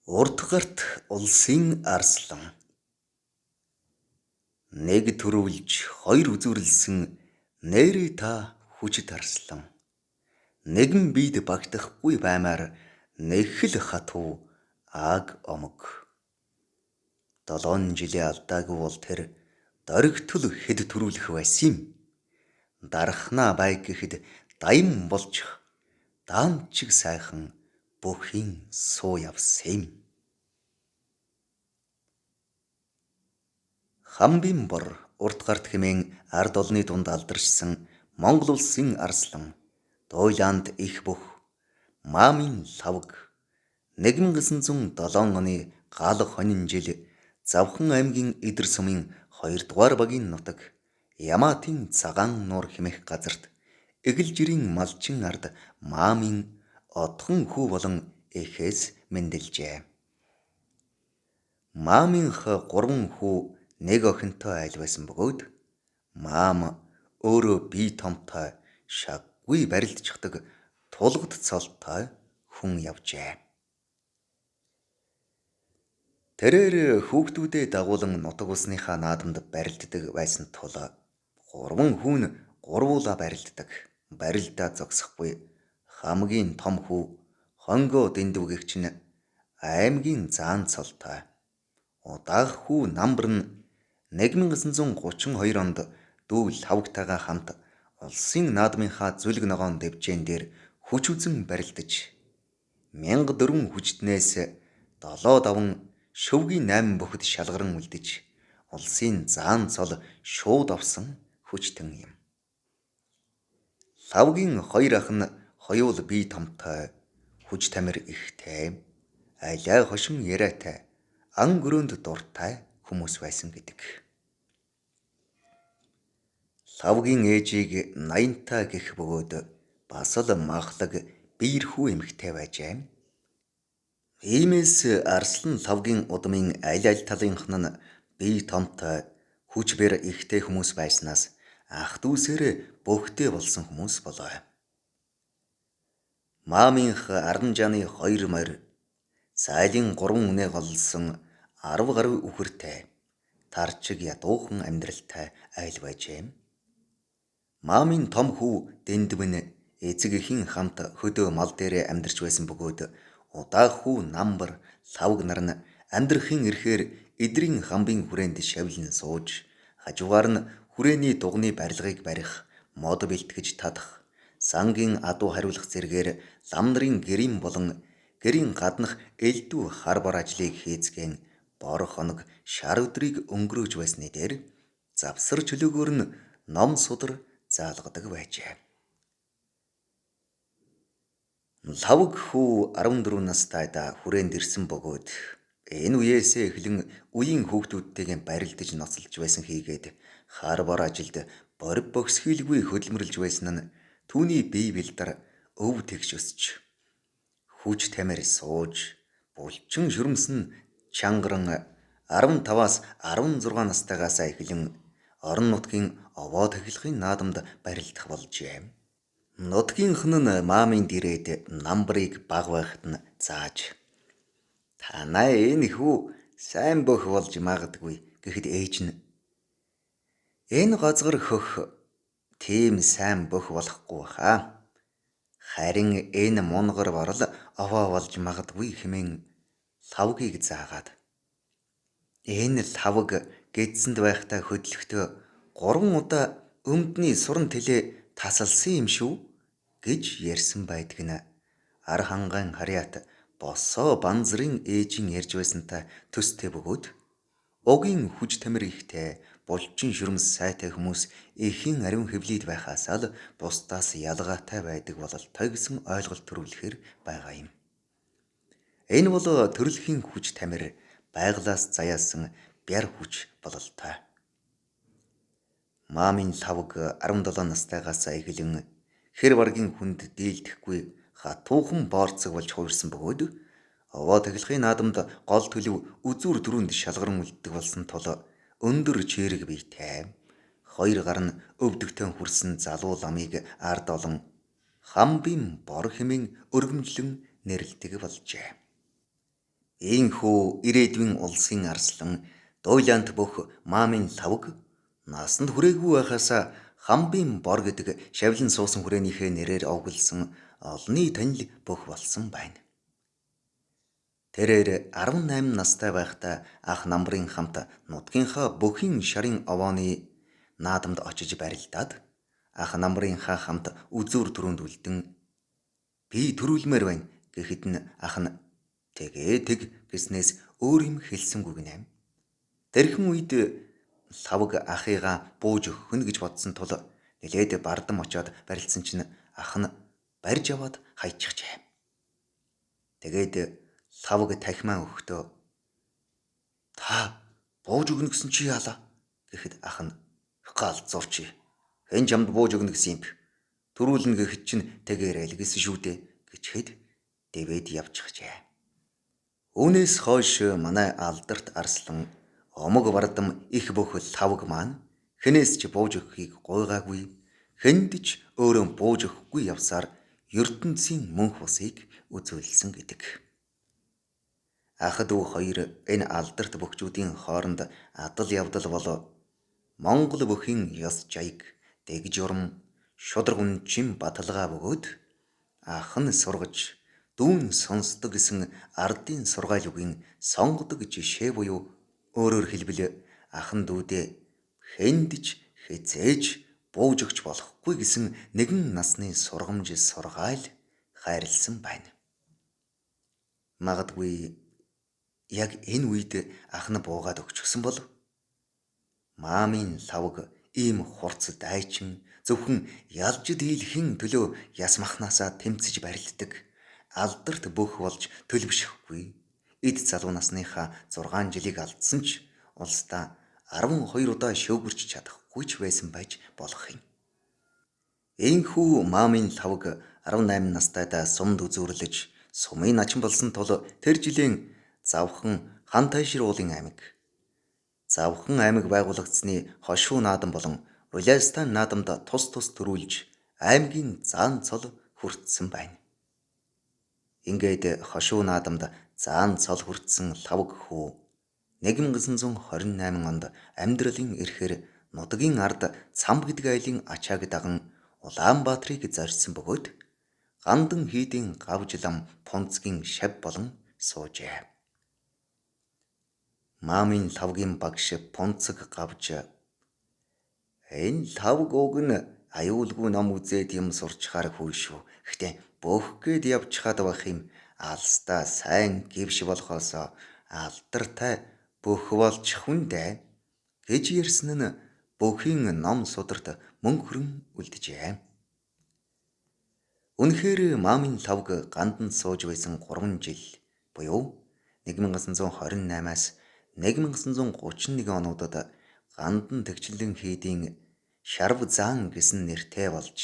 Урдгарт улсын арслан нэг төрүүлж хоёр үзүүрлсэн нээрээ та хүчит арслан нэгэн бид багтахгүй баймаар нэгхэл хатуу аг омог 7 жилийн алдаагүй бол тэр доргитол хэд төрүүлэх байсан юм дарахнаа бай гэхэд даян болчих даанчиг сайхан бүхийн суу явсан юм. Хамбин бор уртгарт хэмээн ард олны дунд алдаршсан Монгол улсын арслан Дуйланд их бүх Маамын лавг 1907 оны гал хонин жил Завхан аймгийн Идэр сумын 2 дугаар багийн нутаг Ямаатын цагаан нуур хэмээх газарт эгэл жирийн малчин ард Маамын отхон хүү болон эхээс мэндэлжээ. Маамынх 3 хүү нэг охинтой айл байсан бөгөөд Маам өөрөө бие томтой шаггүй барилдчихдаг тулгад цолтой хүн явжээ. Тэрээр хүүхдүүдээ дагуулan нутаг усныхаа наадамд барилддаг байсан тул 3 хүн гурвуулаа барилддаг. Барилдаа зогсохгүй хамгийн том хүү хонгоо дэндүгэгч нь аймгийн заан цолтой. Удаах хүү намбар нь 1932 онд дүү лавгтайгаа хамт улсын наадмынхаа зүлэг ногоон дэвжээн дээр хүч үзэн барилдаж 1004 хүчтнээс 7 даван шөвгийн 8 бөхөд шалгаран үлдэж улсын заан цол шууд авсан хүчтэн юм. Лавгийн 2 ах нь хоёул бие томтой, хүч тамир ихтэй, алай хошин яриатай, ан гөрөөнд дуртай хүмүүс байсан гэдэг. Лавгийн ээжийг 80-та гэх бөгөөд бас л махлаг биерхүү эмэгтэй байжээ. Иймээс арслан лавгийн удмын аль талынх нь бие томтой, хүч бэр ихтэй хүмүүс байснаас ах дүүсээр бөхтэй болсон хүмүүс болоо. Маамынх аран жааны 2 морь, сайлын 3 үнэ голлсон 10 гаруй үхэртэй, тарчиг ядуухан амьдралтай айл байжээ. Маамын том хүү дэндвэн эцэг эхийн хамт хөдөө мал дээрээ амьдарч байсан бөгөөд удаах хүү намбар лавг нар нь амьдрахын эрхээр эдрийн хамбын хүрээнд шавлан сууж хажуугаар нь хүрээний дугны барилгыг барих, мод бэлтгэж татах, сангийн адуу хариулах зэргээр лам нарын гэрийн болон гэрийн гаднах элдв хар бар ажлыг хийцгэн бор хоног шар өдрийг өнгөрөөж байсны дээр завсар чөлөөгөөр нь ном судар заалгадаг байжээ. Лавг хүү 14 настайдаа хүрээнд ирсэн бөгөөд энэ үеэсээ эхлэн үеийн хүүхдүүдтэйгээ барилдаж ноцолж байсан хийгээд хар бар ажилд борь бохисхийлгүй хөдөлмөрлж байсан нь түүний бие бэлдар өв тэгш өсч хүч тамир сууж булчин шүрмсэн чангаран 15-аас 16 настайгаас эхлэн орон нутгийн овоо тахилгын наадамд барилдах болжээ. Нутгийнх нь Маамын дирээд намбарыг баг байхад нь зааж танаа энэ хүү сайн бөх болж магадгүй гэхэд ээж нь энэ газар хөх тийм сайн бөх болохгүй хаа. Харин энэ мунгар барал овоо болж магадгүй хэмээн лавгийг заагаад энэ лавг гэдсэнд байхтай хөдлөхдөө 3 удаа өмдний суран тэлээ тасалсан юм шүү гэж ярьсан байдаг нь ар хангаан харьяат босоо банзрын ээжийн ярьж байсантай төстэй бөгөөд угийн хүч тамир ихтэй булчин шүрмс сайтай хүмүүс эхийн ариун хэвлийд байхаас л бусдаас ялгаатай байдаг бололтой гэсэн ойлголт төрүүлэхээр байгаа юм. Энэ бол төрөлхийн хүч тамир байглаас заяасан бяр хүч бололтой. Маамын лавг 17 настайгаас эхлэн хэр баргийн хүнд дийлдэхгүй хатуухан боорцог болж хуурсан бөгөөд овоо тахилгын наадамд гол төлөв үзүүр дөрүнд шалгаран үлддэг болсон тул өндөр чирэг биетэй 2 гар нь өвдөгтөн хүрсэн залуу ламыг ард олон Хамбин бор хэмээн өргөмжлөн нэрлэдэг болжээ. Ийхүү ирээдүйн улсын арслан Дуйлант бүх Маамын лавг наасанд хүрээгүй байхаасаа Хамбын бор гэдэг шавлан суусан хүрээнийхээ нэрээр овоглсон олонний танил бүх болсон байна. Тэрээр 18 настай байхдаа ах намрын хамт нутгийнхаа бүхэн шарын овооны наадамд очиж барилдаад ах намрынхаа хамт үзүүр түрүүнд үлдэн би төрүүлмээр байна гэхэд нь ах нь тэгээ тэг гэснээс өөр юм хэлсэнгүй гинэ. Тэрхэн үед лавг ахыгаа бууж өгөх гэж бодсон тул нэлээд бардам очоод барилдсан чинь ах нь барьж аваад хайчихжээ. Тэгээд лавг тахимаа өгтөө та бууж өгнө гэсэн чи яалаа гэхэд ах нь галзуурч хэн чамд бууж өгнө гэсэн юм бэ? Төрүүлнэ гэхэд чинь тэгээрэй л гэсэн шүү дээ гэчихэд дэвэд явчихжээ. Үүнээс хойш манай алдарт арслан омог бардам их бүх лавг маань хэнээс ч бууж өгөхийг гуйгаагүй, хэнд ч өөрөө бууж өгөхгүй явсаар ертөнцийн мөнх усыг үзүүлсэн гэдэг. Ах дүү хоёр энэ алдарт бөхчүүдийн хооронд адал явдал болоо Монгол бүхийн ёс жаяг дэг журам шудраг үнчин баталгаа бөгөөд ах нь сургаж дүүн сонсдог гэсэн ардын сургаал үгийн сонгодог жишээ буюу өөрөөр хэлбэл ахан дүүдээ хэндж хязээж бууж өгч болохгүй гэсэн нэгэн насны сургамж сургаал хайрлсан байна. Магадгүй яг энэ үед ах нь буугаад өгчихсөн болов. Маамын лавг ийм хурц дайчин зөвхөн ялж дийлхэн төлөө яс махнаасаа тэмцэж барилддаг алдарт бүх болж төлөвшөхгүй эд залуу насныхаа 6 жилийг алдсан ч улсдаа 12 удаа шөөгөрч чадахгүй ч байсан байж болох юм. Ийхүү Маамын лавг 18 настайдаа сумд үзүүрлэж сумын начин болсон тул тэр жилийн Завхан хан тайшруулын аймаг. Завхан аймаг байгуулагдсны хошуу наадам болон Улаастан наадамд тус төрүүлж аймгийн заан цол хүртсэн байна. Ингээд хошуу наадамд заан цол хүртсэн лавг хүү 1928 онд амьдралын эрхээр нутгийн ард цам гэдэг айлын ачааг даган Улаанбаатарыг зорьсон бөгөөд Гандан хийдийн гавж лам Пунцгийн шав болон суужээ. Маамын лавгийн багш Пунцэг гавж энэ лавг уг нь аюулгүй ном үзээд юм сурчхаар хүй шүү. Гэхдээ бөөх гээд явчихад байх юм алстаа сайн гівш болохоос алдартай бөх болчих хүндэ гэж ярьсан нь бөхийн ном сударт мөнхрөн үлджээ. Үнэхээр Маамын лавг гандан сууж байсан 3 жил буюу 1928-аас 1931 онуудад Гандан тэгчлэн хийдийн Шарв заан гэсэн нэртэй болж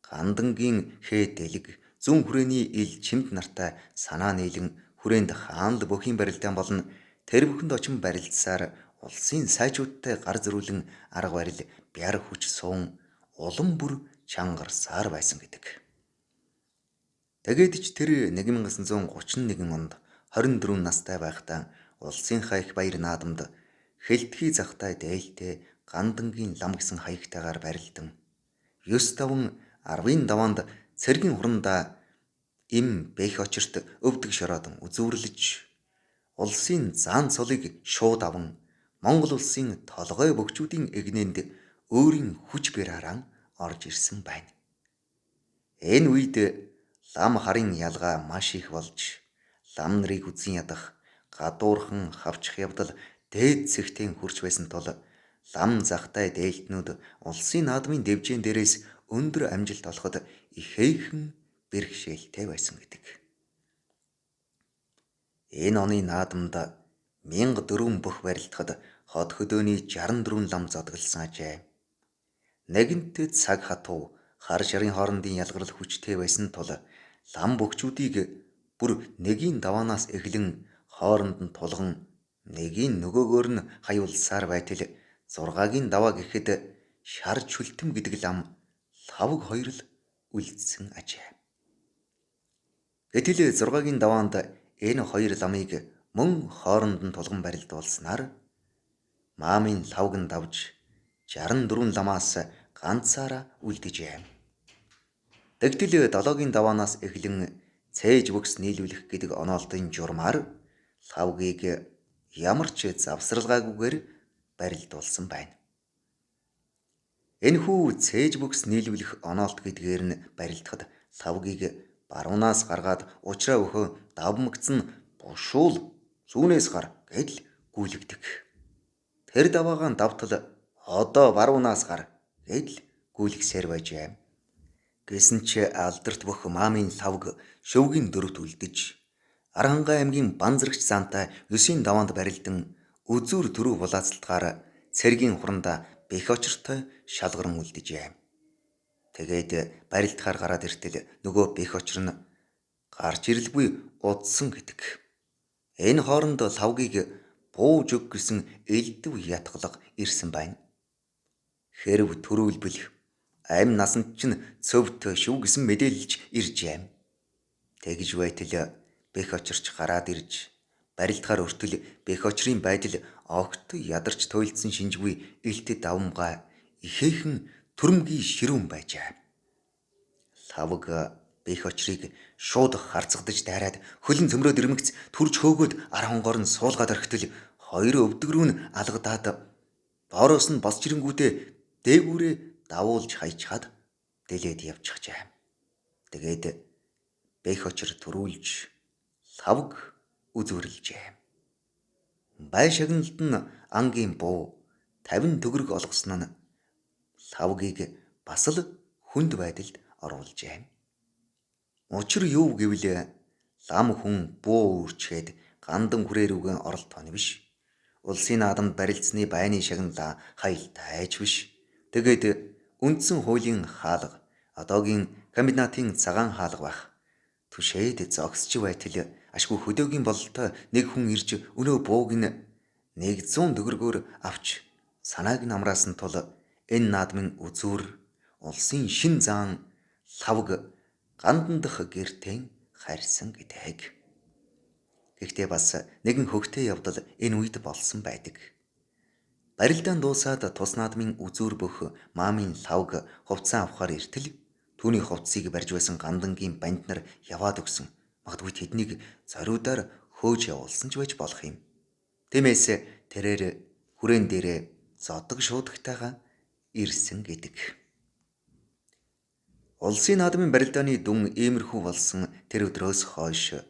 Гандангийн хээ дэлэг зүүн хүрээний ил чимд нартай санаа нийлэн хүрээнд хаанл бүхийн барилдаан болон тэр бүхэнд очин барилдсаар улсын сайжуудтай гар зөрүүлэн арга барил бяр хүч суун улам бүр чангарсаар байсан гэдэг. Тэгээд ч тэр 1931 онд 24 настай байхдаа улсынхаа их баяр наадамд Хэлтгий захтай дээлтэй Гандангийн лам гэсэн хаягтайгаар барилдан 9-5 10-ын даваанд цэргийн хурандаа им бэх очирт өвдөг шороодан үзүүрлэж улсын заан цолыг шууд аван Монгол улсын толгой бөхчүүдийн эгнээнд өөрийн хүч бэраараа орж ирсэн байна. Энэ үед лам харын ялгаа маш их болж лам нарыг үзэн ядах гадуурхан хавчих явдал дээд цэгтийн хурж байсан тул лам захтай дээлтнүүд улсын наадмын дэвжээн дээрээс өндөр амжилт олоход ихээхэн бэрхшээлтэй байсан гэдэг. Энэ оны наадамд 1004 бүх барилдахад хот хөдөөний 64 лам зодголсон ажээ. Нэгэнтээ цаг хатуу хар шарын хоорондын ялгарл хүчтэй байсан тул лам бөхчүүдийг бүр нэгийн даваанаас эхлэн хооронд нь тулган нэгийн нөгөөгөөр нь хаюулсаар байтал 6-гийн даваа гэхэд шар чүлтэм гэдэг лам лавг хоёр л үлдсэн ажээ. Гэтэл 6-гийн даваанд Энэ хоёр ламыг мөн хооронд нь тулган барилдуулснаар Маамын лавг нь давж 64 ламаас ганцаараа үлдэжээ. Тэгтэл долоогийн даваанаас эхлэн цээж бүкс нийлүүлэх гэдэг онолтын журмаар лавгийг ямар ч завсралгаагүйгээр барилдуулсан байна. Энэхүү цээж бүкс нийлүүлэх онолт гэдгээр нь барилдахад лавгийг баруунаас гаргаад учраа өхөө давмагцсан бушуул зүүнээс гар гэдэл гүйлгдэг. Тэр даваагаан давтал одоо баруунаас гар гэдэл гүйлгсээр байжээ. Гэсэн ч алдарт бүх Маамын лавг шөвгийн дөрөвт үлдэж Аранхай аймгийн Банзрагч заантай 9-ийн даваанд барилдан үзүүр төрөв булаацалтгаар цэргийн хурандаа бэх очиртой шалгарн үлдэжээ. Тэгээд барилдахаар гараад иртэл нөгөө бэх очир нь гарч ирэлгүй удсан гэдэг. Энэ хооронд лавгийг бууж өг гэсэн элдв ятгалга ирсэн байна. Хэрв төрүүлбэл амь насанд чинь цөвт шүв гэсэн мэдээлж иржээ. Тэгж байтал бэх очирч гараад ирж барилдахаар өртөл бэх очрын байдал огт ядарч туйлдсан шинжгүй элтэд давмгай ихээхэн түрмгийн ширүүн байжээ. Лавг бэх очрыг шууд харцгадаж дайраад хөлн цөмрөөд ирмэгц түрж хөөгөөд ар хонгоор нь суулгаад орхитол хоёр өвдөг рүү нь алгадаад доороос нь босч ирэнгүүтээ дээгүүрээ давуулж хайчаад дэлээд явчихжээ. Тэгээд бэх очир төрүүлж лавг үзүүрлжээ. Бай шагналд нь ангийн буу 50 төгрөг олгосон нь лавгийг бас л хүнд байдалд оруулжээ. Учир юу гэвэл лам хүн буу үрчгээд гандан хүрээрүүгэн оролт тоон биш. Улсын наадамд барилцсны байны шагналаа хайлтайч биш. Тэгээд үндсэн хуулийн хаалга одоогийн комбинатын цагаан хаалга байх. Түшээд зогсч байтал ашгүй хөдөөгийн бололтой нэг хүн ирж өнөө бууг нь 100 төгрөгөөр авч санааг нь амраасан тул энэ наадмын үзүүр улсын шин заан лавг гандан дахь гэртэн харьсан гэдэг. Гэхдээ бас нэгэн хөвгтэй явдал энэ үед болсон байдаг. Барилдаан дуусаад тус наадмын үзүүр бөх Маамын лавг хувцас авахар иртэл түүний хувцсыг барьж байсан гандангийн банд нар яваад өгсөн. Магадгүй тэднийг зориудаар хөөж явуулсан ч байж болох юм. Тиймээс тэрээр хүрээн дээрээ зодог шуудагтайгаа ирсэн гэдэг. Улсын наадмын барилдааны дүн иймэрхүү болсон тэр өдрөөс хойш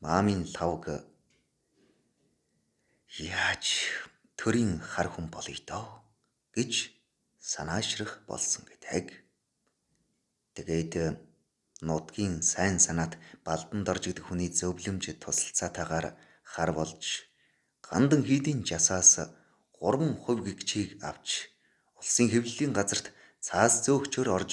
Маамын лавг яаж төрийн хар хүн болъё доо гэж санаашрах болсон гэдэг. Тэгээд нутгийн сайн санаат балдан дорж идэх хүний зөвлөмж тусалцаатайгаар хар болж гандан хийдийн жасаас 3% гэгчийг авч улсын хэвлэлийн газарт цаас зөөгчөөр орж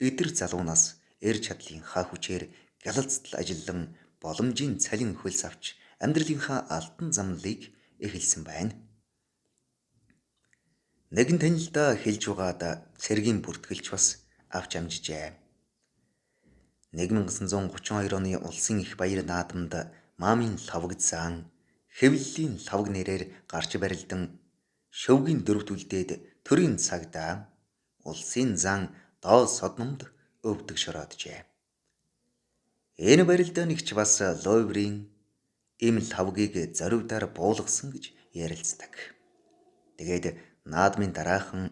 эдэр залуунаас эр чадлын ха хүчээр гялалцдал ажиллан боломжийн цалин хөлс авч амьдралынхаа алтан замналыг эхэлсэн байна. Нэгэн танилдаа хэлж угаад цэргийн бүртгэлч бас авч амжжээ. 1932 оны улсын их баяр наадамд Маамын лавг заан хэвлэлийн лавг нэрээр гарч барилдан шөвгийн дөрөвт үлдээд төрийн цагдаа улсын зан доо содномд өвдөг шорооджээ. Энэ барилдааныг ч бас Ловрийн им лавгийг зориудаар буулгасан гэж ярилцдаг. Тэгээд наадмын дараахан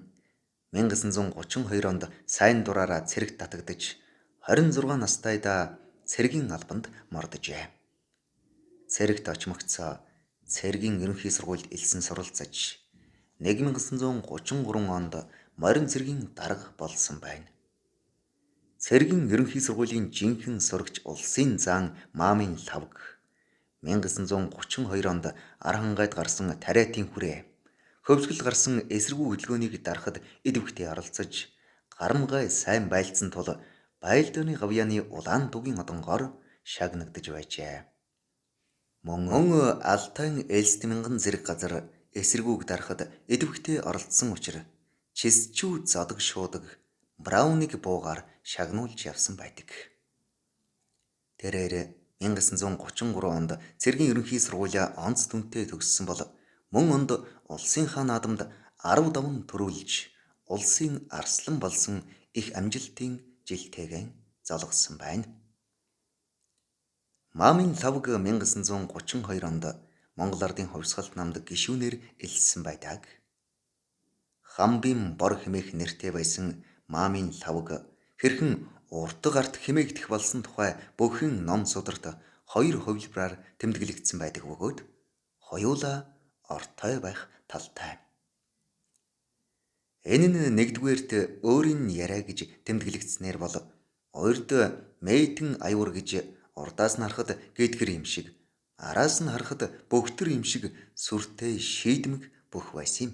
1932 онд сайн дураараа цэрэгт татагдж 26 настайдаа цэргийн албанд мордожээ. Цэрэгт очмогцоо цэргийн ерөнхий сургуульд элсэн суралцаж 1933 онд морин цэргийн дарга болсон байна. Цэргийн ерөнхий сургуулийн жинхэнэ сурагч улсын зан Маамын лавг 1932 онд Аранхайд гарсан тариатын хүрээ хөвсгөл гарсан эсэргүү хөдөлгөөнийг дарахад идэвхтэй оролцож гарамгай сайн байлцсан тул Байлдааны гавьяаны улаан дугийн одонгоор шагнагдж байжээ. Мөн Алтай Элст мянган зэрэг газар эсэргүүг дарахад идэвхтэй оролцсон учраас чисчүү зодог шуудаг Брауныг буугаар шагнуулж явсан байдаг. Тэрээр 1933 онд цэргийн ерөнхий сургуулиа онц дүнтэй төгссөн бол мөн онд улсынхаа наадамд 10 даван төрүүлж улсын арслан болсон их амжилтын жилтэйгэн золгосон байна. Маамын лавг 1932 онд Монгол Ардын хувьсгалт намд гишүүнээр элссэн байдаг. Хамбим бор хэмээх нэртэй байсан Маамын лавг хэрхэн уртаг арт хэмээгдэх болсон тухай бүхэн ном сударт хоёр хувилбараар тэмдэглэгдсэн байдаг бөгөөд хоёулаа ортой байх талтай. Энэ нь нэгдүгээрт өөрийн яриа гэж тэмдэглэгдснээр бол хоёрд мэйтэн аюур гэж урдаас нь харахад гэдгэр юм шиг, араас нь харахад бөгтөр юм шиг сүртэй шийдмэг бүх байсан юм.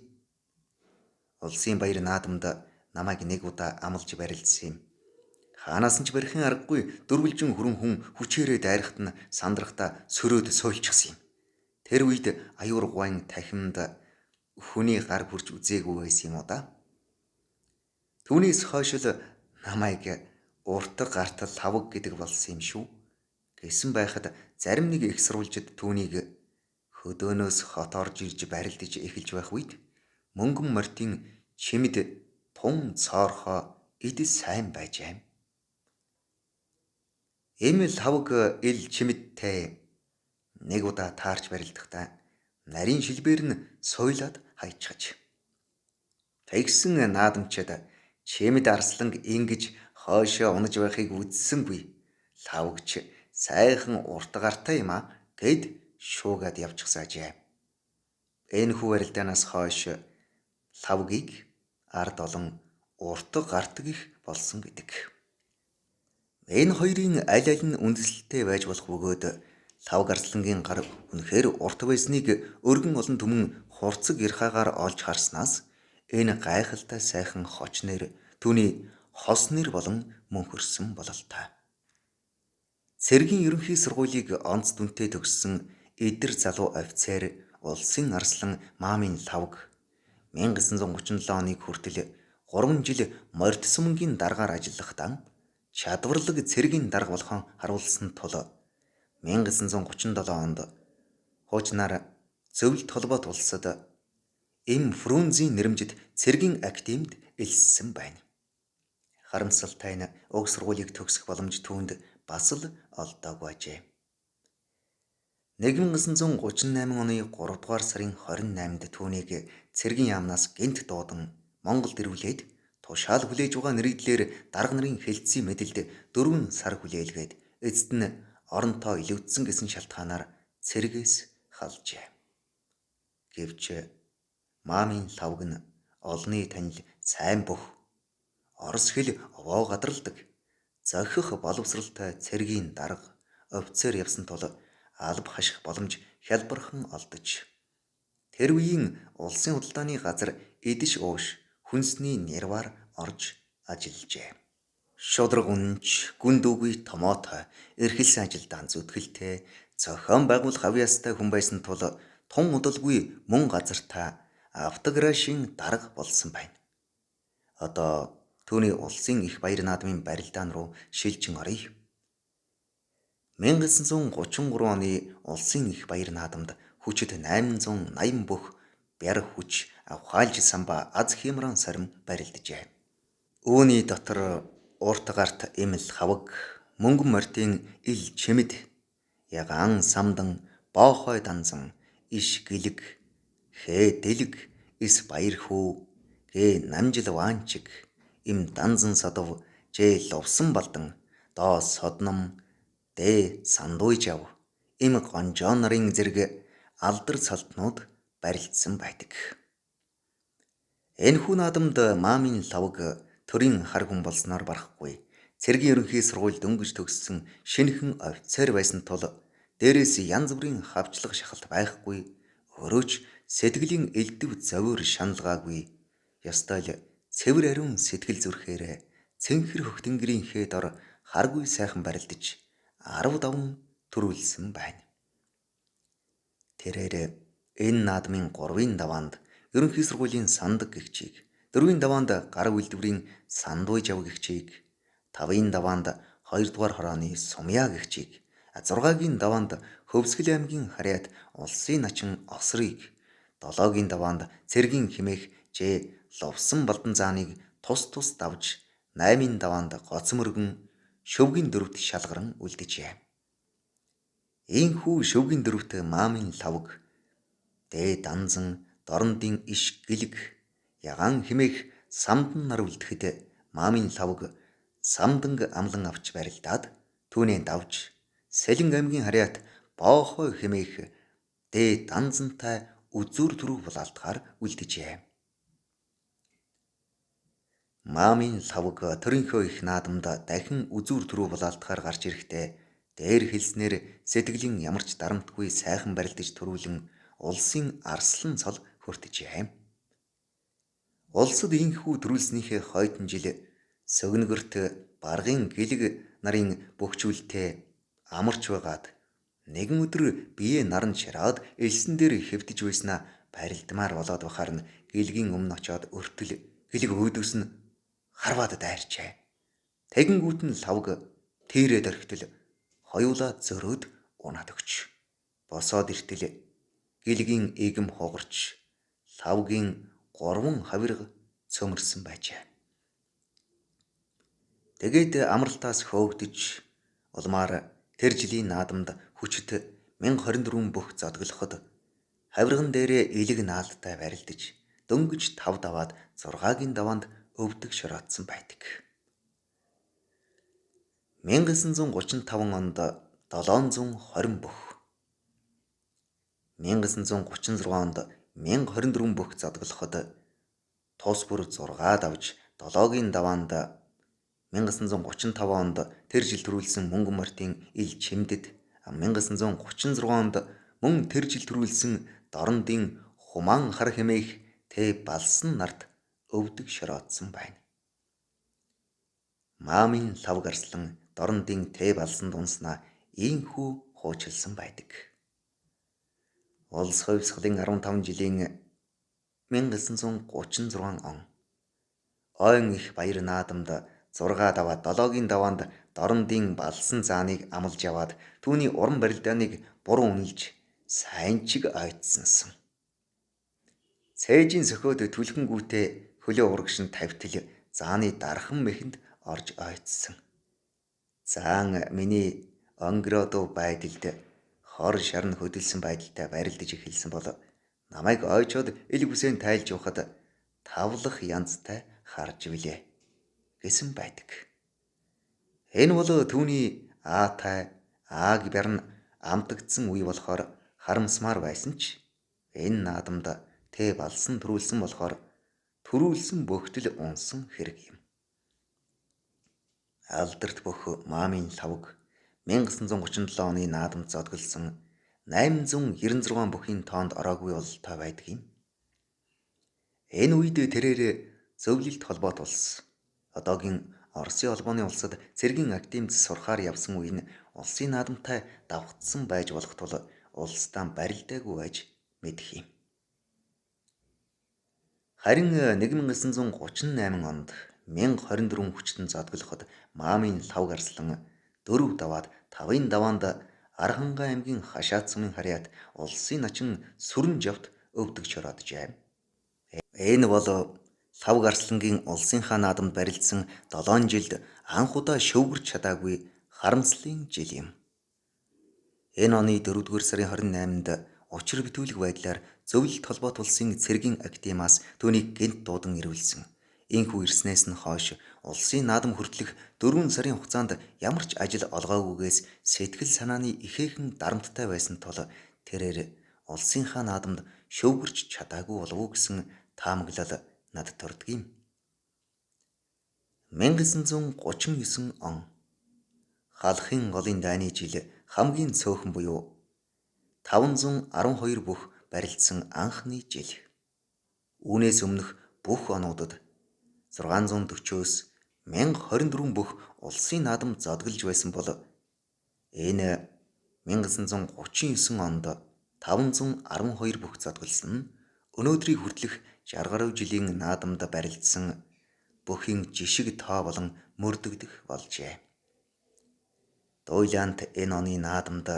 Улсын баяр наадамд намайг нэг удаа амлж барилдсан юм. Хаанаас нь ч барихын аргагүй дөрвөлжин хүрэн хүн хүчээрээ дайрахт нь сандрахта сөрөөд суйлчихсан юм. Тэр үед аюур гуайн тахимд хүний гар хүрч үзээгүй байсан юм уу да? Түүнээс хойш л намайг уртаг гартал лавг гэдэг болсон юм шүү. Гэсэн байхад зарим нэг их сурвалжид түүнийг хөдөөнөөс хот орж ирж барилдаж эхэлж байх үед мөнгөн мортын чимэд тун цоорхоо идэл сайн байж аим. Ийм лавг ил чимэдтэй нэг удаа таарч барилдахдаа нарийн шилбээр нь сойлоод хайчгаж. Тэгсэн наадамчид чимэд арсланг ингэж хойшоо унаж байхыг үзсэнгүй. Лавгч сайхан уртаг артай юм а гэд шуугаад явчихсаажээ. Энэ хүү барилдаанаас хойш лавгийг ард олон уртаг арт гэх болсон гэдэг. Энэ хоёрын аль аль нь үндэслэлтэй байж болох бөгөөд лавг арслангийн гар үнэхээр урт байсныг өргөн олон түмэн хурцэг ярхаагаар олж харснаас энэ гайхалтай сайхан хоч нэр түүний хос нэр болон мөнхөрсөн бололтой. Цэргийн ерөнхий сургуулийг онц дүнтэй төгссөн эдэр залуу офицер улсын арслан Маамын лавг 1937 оныг хүртэл 3 жил морьт сүмгийн даргаар ажиллахдаа чадварлаг цэргийн дарга болохон харуулсан тул 1937 онд хуучнаар Зөвлөлт холбоот улсад Им Фрунзийн нэрэмжит цэргийн академид элссэн байна. Харамсалтай нь уг сургуулийг төгсөх боломж түүнд бас л олдоогүй ажээ. 1938 оны 3 дугаар сарын 28-нд түүнийг цэргийн яамнаас гэнт дуудан Монголд ирүүлээд тушаал хүлээж байгаа нэрийдлэр дарга нарын хэлтсийн мэдэлд 4 сар хүлээлгээд эцэст нь оронтоо илүүдсэн гэсэн шалтгаанаар цэргээс халжээ. Гэвч Маамын лавг нь олны танил сайн бүх орос хэл овоо гадралдаг зохих боловсралтай цэргийн дарга офицер явсан тул алба хаших боломж хялбархан олдож тэр үеийн улсын худалдааны газар эдиш ууш хүнсний нэрваар орж ажиллажээ. Шудраг үнэнч, гүнд үгүй томоотой, эрхэлсэн ажилдаа зүтгэлтэй, зохион байгуулах авьяастай хүн байсан тул тун удалгүй мөн газартаа автограшийн дарга болсон байна. Одоо түүний улсын их баяр наадмын барилдаан руу шилжин оръё. 1933 оны улсын их баяр наадамд хүчит 880 бүх бяр хүч авхаалж самба аз хямран сарим барилджээ. Үүний дотор уртаг арт эмэл хавг, мөнгөн мортын ил чимэд, яган самдан, боохой данзан, иш гэлэг, хээ дэлэг, ис баяр хүү, гээ намжил ваанчиг, им данзан садав, жээ ловсон балдан, доо содном, дээ сандуйжав, им гонжоо нарын зэрэг алдар салтнууд барилдсан байдаг. Энэхүү наадамд Маамын лавг төрийн хар хүн болсноор барахгүй цэргийн ерөнхий сургууль дөнгөж төгссөн шинэхэн офицер байсан тул дээрээс янз бүрийн хавчлага шахалт байхгүй өрөөч сэтгэлийн элдв зовир шаналгаагүй ёстой л цэвэр ариун сэтгэл зүрхээр цэнхэр хөхтөнгөрийн хээд ор харгүй сайхан барилдаж 10 даван төрүүлсэн байна. Тэрээр энэ наадмын 3-ын даваанд ерөнхий сургуулийн сандаг гэгчийг, 4-ийн даваанд гар үйлдвэрийн сандуй жав гэгчийг, 5-ын даваанд 2 дугаар хорооны сумья гэгчийг, 6-гийн даваанд Хөвсгөл аймгийн Харьяат улсын начин Осрыг, 7-гийн даваанд Цэргийн химээх Ж Ловсон Балданзааныг тус тус давж, 8-ийн даваанд Гоцмөргөн, Шөвгийн дөрөвт шалгаран үлдэжээ. Ийхүү Шөвгийн дөрөвт Маамын лавг, Дээ Данзан, Дорндын иш Гэлэг, Ягаан химээх Самдан нар үлдэхэд Маамын лавг Самданг амлан авч барилдаад түүнээ давж, Сэлэн аймгийн Харьяат Боохой химээх Дээ Данзантай үзүүр түрүү булаалтахаар үлдэжээ. Маамын лавг төрийнхөө их наадамд дахин үзүүр түрүү булаалтахаар гарч ирэхдээ дээр хэлснээр сэтгэлийн ямар ч дарамтгүй сайхан барилдаж төрүүлэн улсын арслан цол хүртэжээ. Улсад ийхүү төрүүлснийхээ хойдон жил Сөгнөгөрт Баргын Гэлэг нарын бөхчүүлтэй амарч байгаад нэгэн өдөр биеэ наран шараад элсэн дээр хэвтэж байснаа барилдмаар болоод бахаар нь Гэлгийн өмнө очоод өртөл Гэлэг өөдөөс нь харваад дайрчээ. Тэгэнгүүт нь лавг тэрээд орхитол хоёулаа зөрөөд унаад өгч. Босоод иртэл Гэлгийн эгэм хугарч лавгийн 3 хавирга цөмөрсөн байжээ. Тэгээд амралтаас хөөгдөж улмаар тэр жилийн наадамд хүчит 1024 бүх зодглоход хавирган дээрээ элэг наалдтай барилдаж дөнгөж 5 даваад 6-гийн даваанд өвдөг шороотсон байдаг. 1935 онд 720 бүх, 1936 онд 1024 бүх зодглоход тус бүр 6 давж 7-гийн даваанд 1935 онд тэр жил төрүүлсэн Мөнгөн Мартын ил Чимдэд, 1936 онд мөн тэр жил төрүүлсэн Дорндын Хумаан хар хэмээх Тэ Балсан нарт өвдөг шороотсон байна. Маамын лавг арслан Дорндын Тэ Балсан дунснаа ийхүү хуучилсан байдаг. Улс хувьсгалын 15 жилийн 1936 он ойн их баяр наадамд 6 даваад 7-гийн даваанд Дорндын Балсан зааныг амлж яваад түүний уран барилдааныг буруу үнэлж сайн чиг ойдсансан. Цээжийн сөхөөд түлхэнгүүтээ хөлөө урагшин тавьтал зааны дархан мэхэнд орж ойдсан. Заан миний онгиродов байдалд хор шарн хөдөлсөн байдалтай барилдаж эхэлсэн бол намайг ойчоод ил бүсээн тайлж явахад тавлах янзтай харж билээ гэсэн байдаг. Энэ бол түүний аатай ааг барн амтагдсан үе болохоор харамсмаар байсан ч энэ наадамд Тэ Балсан төрүүлсэн болохоор төрүүлсэн бөхтөл унсан хэрэг юм. Алдарт бүх Маамын лавг 1937 оны наадамд зодглсон 896 бүхийн тоонд ороогүй бололтой байдаг юм. Энэ үед тэрээр зөвлөлт холбоот улс, одоогийн Оросын холбооны улсад цэргийн академид сурахаар явсан үе нь улсын наадамтай давхцсан байж болох тул улсдаа барилдаагүй байж мэдэх юм. Харин 1938 онд 1024 хүчтэн зодглоход Маамын лавг арслан 4 даваад 5-ын даваанд Архангай аймгийн Хашаат сумын Харьяат улсын начин Сүрэн Жавт өвдөг шорооджээ. Энэ бол лавг арслангийн улсынхаа наадамд барилдсан 7 жилд анх удаа шөвгөрч чадаагүй харамслын жил юм. Энэ оны 4-р сарын 28-нд учир битүүлэг байдлаар зөвлөлт холбоот улсын цэргийн академиас түүнийг гэнт дуудан ирүүлсэн. Ийхүү ирснээс нь хойш улсын наадам хүртэлх 4 сарын хугацаанд ямар ч ажил олгоогүйгээс сэтгэл санааны ихээхэн дарамттай байсан тул тэрээр улсынхаа наадамд шөвгөрч чадаагүй болов уу гэсэн таамаглал над төрдөг юм. 1939 он халахын голын дайны жил хамгийн цөөхөн буюу 512 бүх барилдсан анхны жил. Үүнээс өмнөх бүх онуудад 640-өөс 1024 бүх улсын наадам зодглож байсан бол энэ 1939 онд 512 бүх зодглосон нь өнөөдрийг хүртэлх 60 гаруй жилийн наадамд барилдсан бүхийн жишиг тоо болон мөрдөгдөх болжээ. Дуйлаант энэ оны наадамд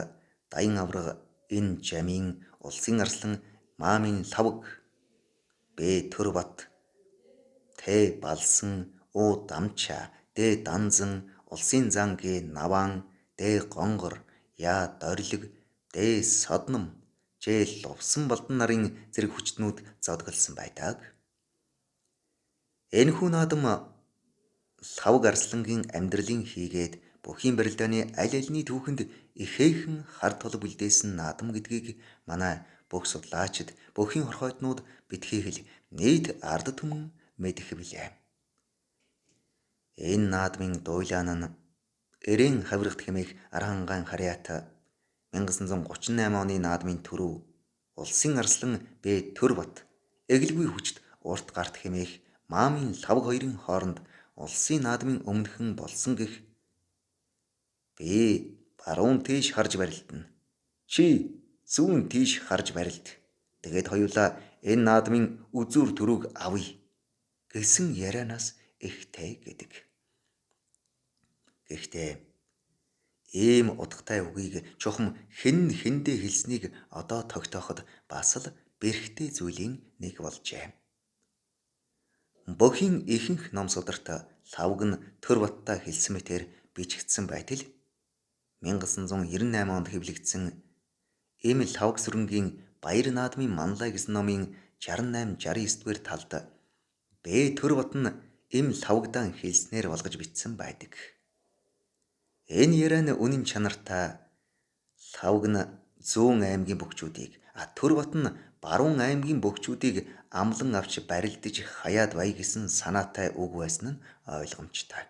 даян авраг энэ жамийн улсын арслан маамын лавг бэ Төрбат тэ балсан уу дамча дэ данзан улсын занги наваан дэ гонгор яа дорилог дэ содном жээ лувсан болдон нарын зэрэг хүчтнүүд зодголсон байдаг. Энэхүү наадам лавг арслангийн амьдралын хийгээд бүхийн барилдааны аль альний түүхэнд ихээхэн хар тул бүлдээсэн наадам гэдгийг манай бүх судлаачид, бүхийн хорхойтнууд битгий хэл нийт ард түмэн мэдэх билээ. Энэ наадмын дуйлаан нь Эрээн хавиргат хэмээх Архангайн Харьяат 1938 оны наадмын түрүү улсын арслан бэ Төрбат эгэлгүй хүчт урт гарт хэмээх маамын лавг хоёрын хооронд улсын наадмын өмнөхөн болсон гэх би баруун тийш харж барилдана. Чи зүүн тийш харж барилд. Тэгээд хоёулаа энэ наадмын үзүүр төрөг авъя гэсэн ярианаас ихтэй гэдэг. Гэхдээ ийм утгатай үгийг чухам хэн хэндээ хэлснийг одоо тогтооход бас л бэрхтээ зүйлийн нэг болжээ. Бүхийн ихэнх ном сударт лавг нь Төрбаттай хэлсэн мэтээр бичигдсэн байтал 1998 онд хэвлэгдсэн Эм лавг сүрэнгийн Баяр наадмын манлай гэсэн номын 68-69 дугаар талд бэ Төрбат нь Эм лавгдаан хэлснээр болгож бичсэн байдаг. Энэ яриан үнэн чанартай лавг нь зүүн аймгийн бөхчүүдийг, Төрбат нь баруун аймгийн бөхчүүдийг амлан авч барилдаж хаяад бая гэсэн санаатай үг байсан нь ойлгомжтой.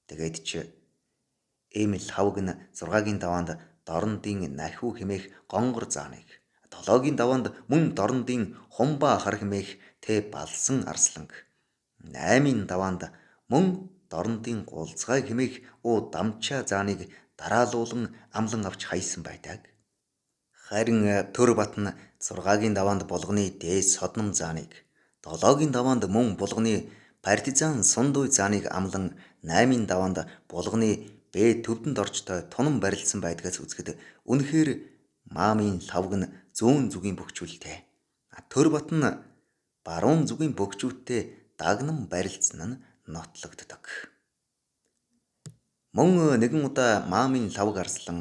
Тэгээд ч Эм лавг нь 6-гийн даваанд дорндын нахиу хэмээх гонгор зааныг, 7-гийн даваанд мөн дорндын хумбаа хар хэмээх тэ балсан арсланг, 8-ийн даваанд мөн дорндын гулцгай хэмээх уу дамчаа зааныг дараалуулан амлан авч хайсан байдаг. Харин Төрбат нь 6-гийн даваанд булганы дээс содном зааныг, 7-гийн даваанд мөн булганы партизан сундуй зааныг амлан 8-ийн даваанд булганы бэ төвдөнд орчтой тунам барилдсан байдгаас үзэхэд үнэхээр маамын лавг нь зүүн зүгийн бөхчүүлтэй, Төрбат нь баруун зүгийн бөхчүүдтэй дагнам барилдсан нь нотлогддог. Мөн нэгэн удаа маамын лавг арслан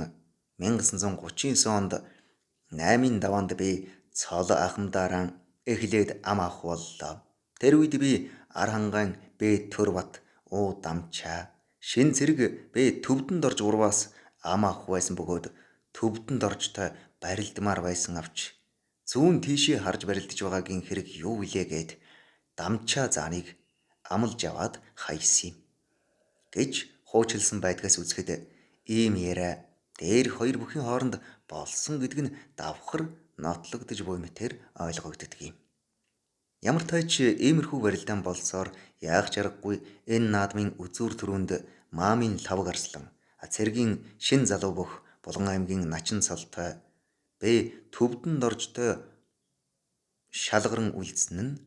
1939 онд 8-ийн даваанд би цол ахмадаараа эхлээд ам авах боллоо. Тэр үед би Архангайн бэ Төрбат уу дамчаа шин зэрэг бэ төвдөнд орж урваас ам авах байсан бөгөөд төвдөнд оржтой барилдмаар байсан авч зүүн тийшээ харж барилдаж байгаагийн хэрэг юу вүлээ гээд дамчаа зааныг амлж аваад хайсан гэж хуучилсан байдгаас үзэхэд ийм яриа дээр хоёр бүхийн хооронд болсон гэдэг нь давхар нотлогдож буй мэтээр ойлгогддог юм. Ямар тач иймэрхүү барилдаан болсоор яах ч аргагүй энэ наадмын үзүүр төрөнд маамын лавг арслан цэргийн шин залуу бөх Булган аймгийн Начин цолтой бэ төвдөнд оржтой шалгаран үлдсэн нь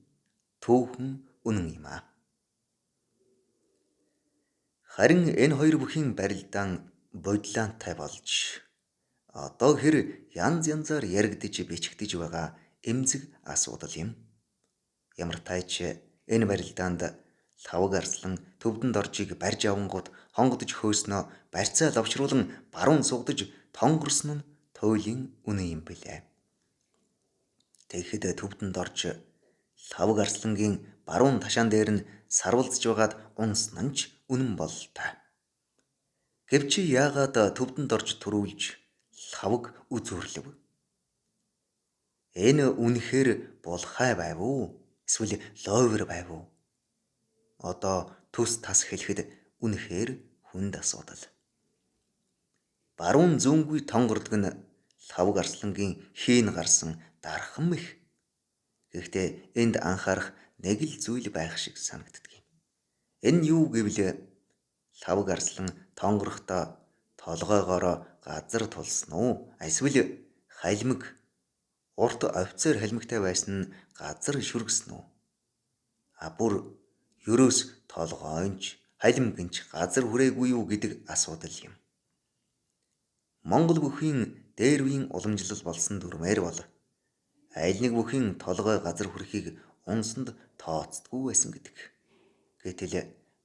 түүхэн үнэн юм аа. Харин энэ хоёр бүхийн барилдаан бодлоонтой болж одоо хэр янз янзаар яригдж бичигдэж байгаа эмзэг асуудал юм. Ямар тач энэ барилдаанд лавг арслан төвдөнд оржийг барьж авангууд хонгодож хөөснөө барьцаа лавшруулан баруун сугдаж тонгорсон нь туйлын үнэн юм билээ. Тэгэхэд төвдөнд орж лавг арслангийн баруун ташаан дээр нь сарвалзж байгаад унсан нь ч үнэн бололтой. Гэвч яагаад төвдөнд орж төрүүлж лавг үзүүрлэв? Энэ үнэхээр булхай байв уу? Эсвэл ловер байв уу? Одоо төс тас хэлэхэд үнэхээр хүнд асуудал. Баруун зүүнгүй тонгордог нь лавг арслангийн хийн гарсан дархан мэх. Гэхдээ энд анхаарах нэг л зүйл байх шиг санагддаг юм. Энэ юу гэвэл лавг арслан тонгорохдоо толгойгоороо газар тулсан уу? Эсвэл халимаг урт офицер халимагтай байсан нь газар шүргсэн үү? Бүр ерөөс толгойнч халимгэнч газар хүрээгүй юу гэдэг асуудал юм. Монгол бүхийн дээр үеийн уламжлал болсон дүрмээр бол аль нэг бүхийн толгой газар хүрэхийг унсанд тооцдгүй байсан гэдэг. Гэтэл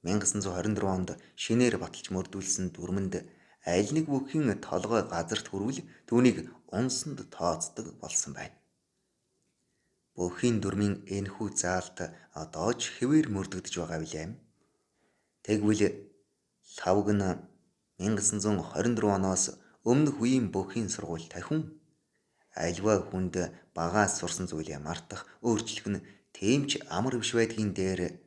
1924 онд шинээр баталж мөрдүүлсэн дүрмэнд аль нэг бүхийн толгой газарт хүрвэл түүнийг унсанд тооцдог болсон байна. Бүхийн дүрмийн энэхүү заалт одоо ч хэвээр мөрдөгдөж байгаа билээ. Тэгвэл лавг нь 1924 оноос өмнөх үеийн бүхийн сургууль тахиун альва хүнд багаас сурсан зүйлээ мартах өөрчлөх нь тийм ч амар биш байдгийн дээр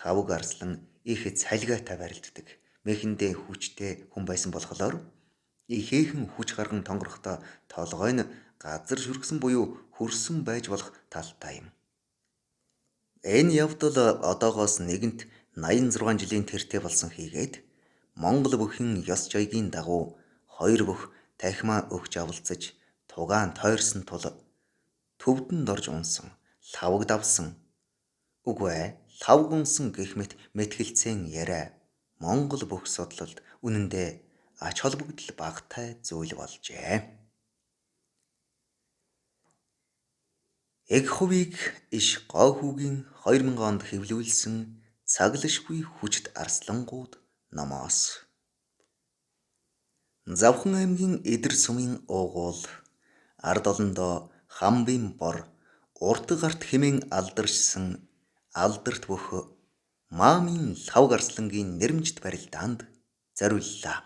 лавг арслан их цалигаатай барилддаг. Мэхэндээ хүчтэй хүн байсан болохоор ихээхэн хүч гарган тонгорохдоо толгой нь газар шүргсэн буюу хөрсөн байж болох талтай юм. Энэ явдал одоогоос нэгэнт 86 жилийн тэртээ болсон хийгээд Монгол бүхэн ёс жаягийн дагуу хоёр бүх тахимаа өгч авалцаж тугаан тойрсон тул төвдөнд орж унсан, лавг давсан. Үгүй ээ, лавг унсан гэх мэт мэтгэлцэн яриа Монгол бүх судлалд үнэндээ ач холбогдол багтай зүйл болжээ. Эг хувийг иш гойхүүгийн 2000 онд хэвлүүлсэн цаглашгүй хүчит арслангууд номоос. Завхан аймгийн Идэр сумын уугуул ард олондоо хамбын бор урт гарт хэмээн алдаршсан алдарт бүх маамын лавг арслангийн нэрмжит барилдаанд зориуллаа.